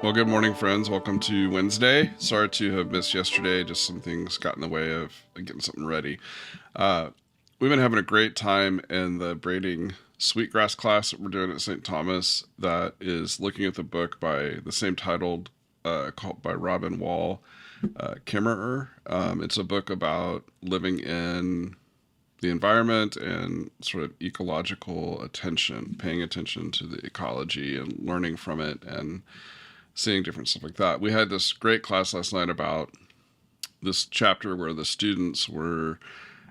Well, good morning, friends. Welcome to Wednesday. Sorry to have missed yesterday. Just some things got in the way of getting something ready. Uh, we've been having a great time in the braiding sweetgrass class that we're doing at St. Thomas. That is looking at the book by the same titled, called by Robin Wall Kimmerer. It's a book about living in the environment and sort of ecological attention, paying attention to the ecology and learning from it and seeing different stuff like that. We had this great class last night about this chapter where the students were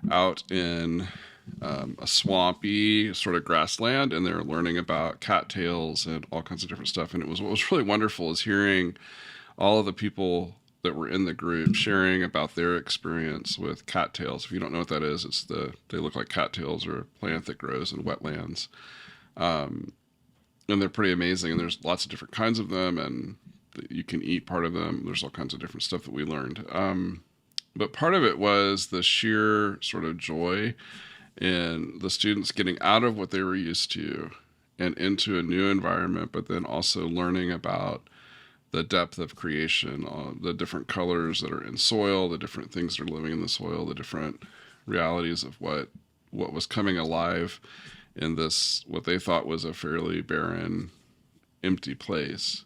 out in a swampy sort of grassland, and they were learning about cattails and all kinds of different stuff. And it was what was really wonderful is hearing all of the people that were in the group sharing about their experience with cattails. If you don't know what that is, they look like cattails or a plant that grows in wetlands. And they're pretty amazing, and there's lots of different kinds of them, and you can eat part of them. There's all kinds of different stuff that we learned. But part of it was the sheer sort of joy in the students getting out of what they were used to and into a new environment, but then also learning about the depth of creation, the different colors that are in soil, the different things that are living in the soil, the different realities of what was coming alive in this, what they thought was a fairly barren, empty place.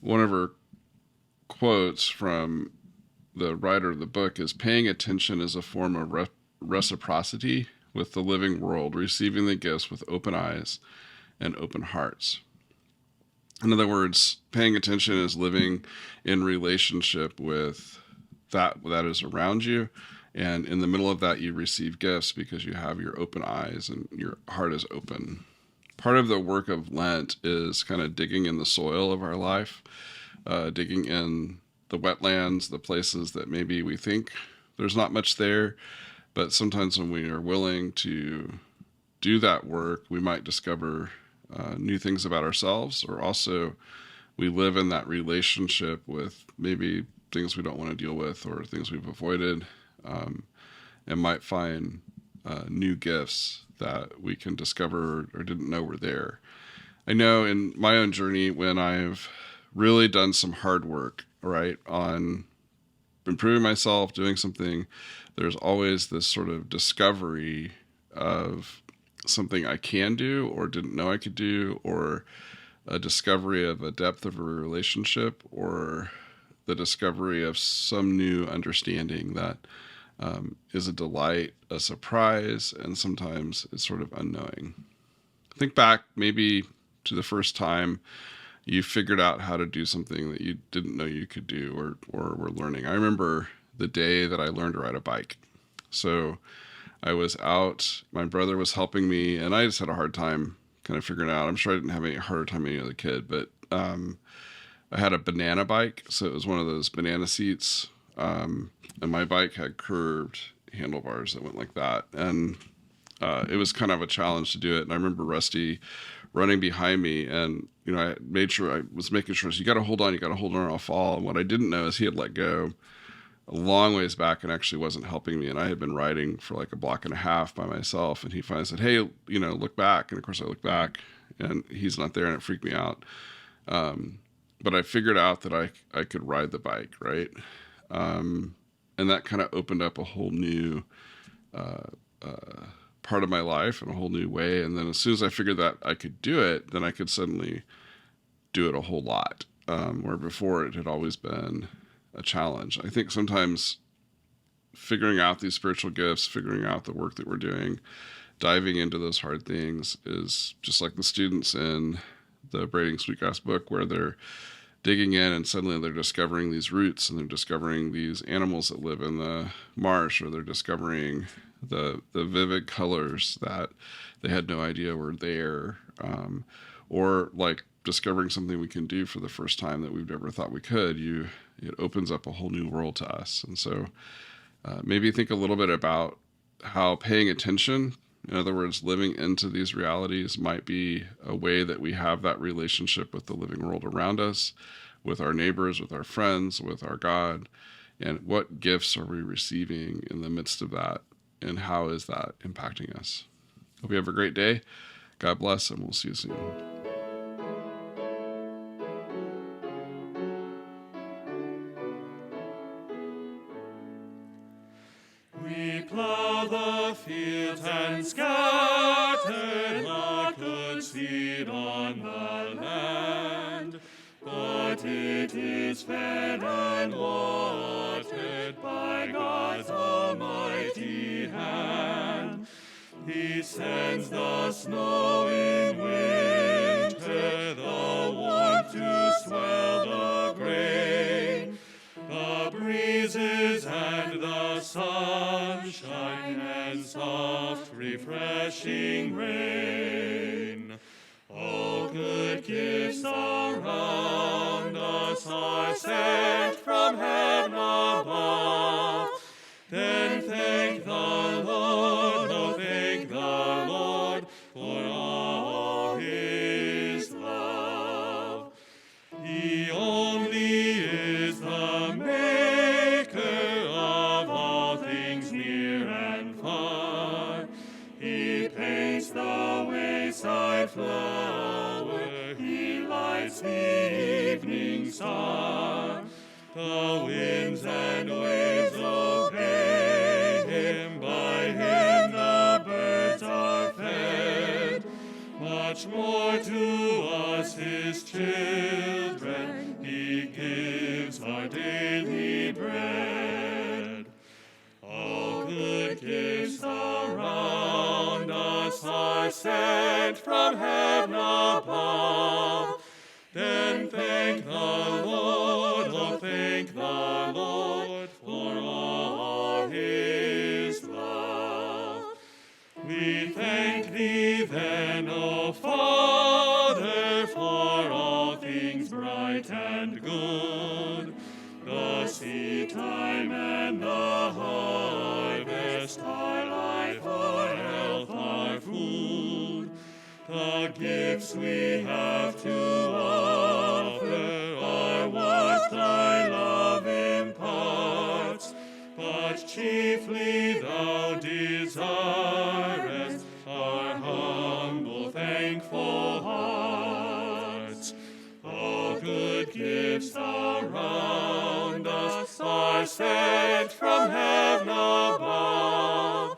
One of her quotes from the writer of the book is, "Paying attention is a form of reciprocity with the living world, receiving the gifts with open eyes and open hearts." In other words, paying attention is living in relationship with that is around you. And in the middle of that, you receive gifts because you have your open eyes and your heart is open. Part of the work of Lent is kind of digging in the soil of our life, digging in the wetlands, the places that maybe we think there's not much there. But sometimes when we are willing to do that work, we might discover new things about ourselves, or also we live in that relationship with maybe things we don't want to deal with or things we've avoided, and might find new gifts that we can discover or didn't know were there. I know in my own journey, when I've really done some hard work, right, on improving myself, doing something, there's always this sort of discovery of something I can do or didn't know I could do, or a discovery of a depth of a relationship, or the discovery of some new understanding that is a delight, a surprise, and sometimes it's sort of unknowing. Think back maybe to the first time you figured out how to do something that you didn't know you could do, or were learning. I remember the day that I learned to ride a bike. So I was out, my brother was helping me, and I just had a hard time kind of figuring it out. I'm sure I didn't have any harder time than any other kid, but I had a banana bike, so it was one of those banana seats, and my bike had curved handlebars that went like that, and it was kind of a challenge to do it. And I remember Rusty running behind me, and I made sure I was making sure, so you got to hold on, or I'll fall. And what I didn't know is he had let go a long ways back and actually wasn't helping me. And I had been riding for like a block and a half by myself, and he finally said, "Hey, look back." And of course I looked back, and he's not there, and it freaked me out. But I figured out that I could ride the bike, right? And that kind of opened up a whole new part of my life in a whole new way. And then as soon as I figured that I could do it, then I could suddenly do it a whole lot, where before it had always been a challenge. I think sometimes figuring out these spiritual gifts, figuring out the work that we're doing, diving into those hard things is just like the students in the Braiding Sweetgrass book, where they're digging in and suddenly they're discovering these roots, and they're discovering these animals that live in the marsh, or they're discovering the vivid colors that they had no idea were there, or like discovering something we can do for the first time that we've never thought we could. It opens up a whole new world to us. And so maybe think a little bit about how paying attention, in other words, living into these realities, might be a way that we have that relationship with the living world around us, with our neighbors, with our friends, with our God. And what gifts are we receiving in the midst of that? And how is that impacting us? Hope you have a great day. God bless, and we'll see you soon. plough the fields and scatter the good seed on the land, but it is fed and watered by God's almighty hand. He sends the snow in winter, the warmth to swell the grain, the breezes and the sunshine and soft refreshing rain. All good gifts around us are sent from heaven above. Then thank the Lord, oh thank the Lord for all his love. He only is the maker of all things near and far. He paints the wayside flower, he lights the evening star. The winds and waves obey him, by him the birds are fed. Much more to us his children, he gives our daily bread. All good gifts around us are sent from heaven above. Then thank the Lord, oh thank the Lord for all his love. We thank thee then, O Father, for all things bright and good, the seed time and the harvest, our life, our health, our food. The gifts we have to offer are what thy love imparts, but chiefly thou desirest our humble, thankful hearts. All good gifts around us are sent from heaven above.